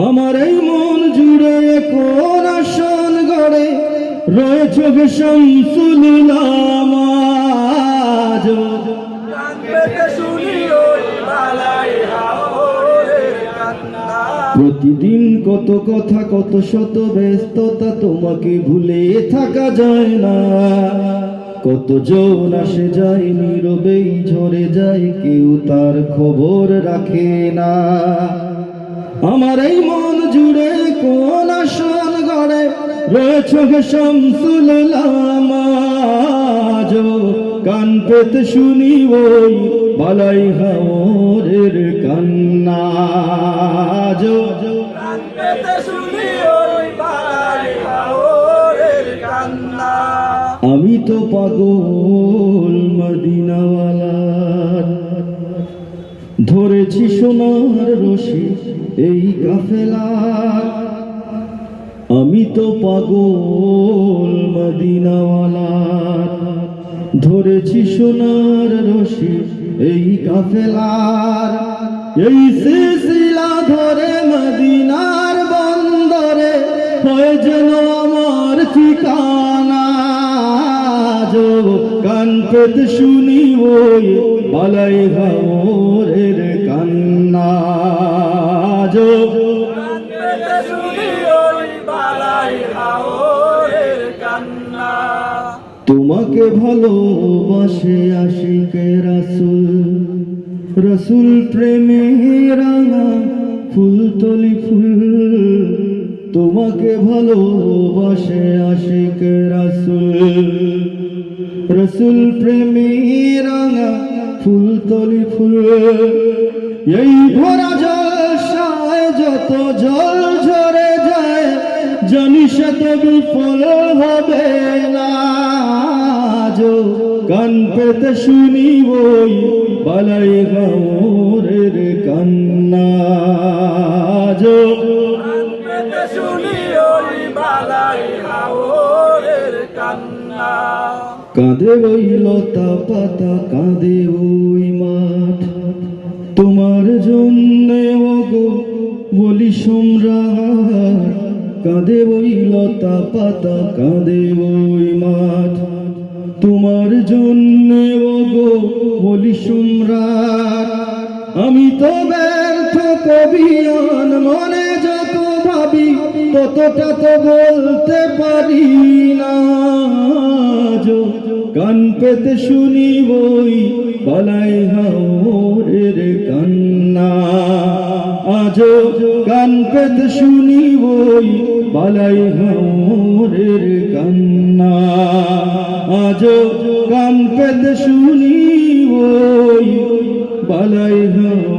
আমার এই মন জুড়ে কোন আসন গড়ে রয়েছে শামসুল উলামা। প্রতিদিন কত কথা কত শত ব্যস্ততা, তোমাকে ভুলে থাকা যায় না। কত জন আসে যায় নীরবেই ঝরে যায়, কেউ তার খবর রাখে না। আমার এই মন জুড়ে কোন আসন গড়ে রয়েছে শামসুল উলামা। কান পেতে শুনি ওই বালাই হাওরের কান্না। কান পেতে শুনি ওই বালাই হাওরের কান্না। আমি তো পাগল মদিনাওয়ালার, ধরেছি সোনার রশি এই কাফেলার। আমি তো পাগল মদিনাওয়ালার, ধরেছি সোনার রশি এই কাফেলার। এই সিলসিলা ধরে মদিনার বন্দরে হয় যেন আমার ঠিকানা। কান পেতে শুনি ওই বালাই হাওরের কান্না। কান পেতে শুনি ওই বালাই হাওরের কান্না। তোমাকে ভালোবাসে আশিকে রাসূল, রসুল প্রেমে রাঙা ফুলতলি ফুল। তোমাকে ভালোবাসে আশিকে রাসূল, রসুল প্রেমে রাঙা ফুলতলি ফুল। এই ভরা জলসায় যত জল ঝরে যায়, জানি সে তো বিফল হবে না। কান পেতে শুনি ওই বালাই হাওরের কান্না। কান পেতে শুনি ওই বালাই হাওরের কান্না। কাঁদে ওই লতা পাতা, কাঁদে ওই মাঠ, তোমার জন্যে ওগো বলি সম্রাট। কাঁদে ওই লতা পাতা, কাঁদে ওই মাঠ, তোমার জন্যে ওগো বলি সম্রাট। আমি তো ব্যর্থ কবিয়ান, মনে যত ভাবি ততটা তো বলতে পারি না। কান পেতে শুনি ওই বালাই হাওরের কান্না। আজ কান পেতে শুনি ওই বালাই হাওরের কান্না। আজ কান পেতে শুনি ওই বালাই হাওরের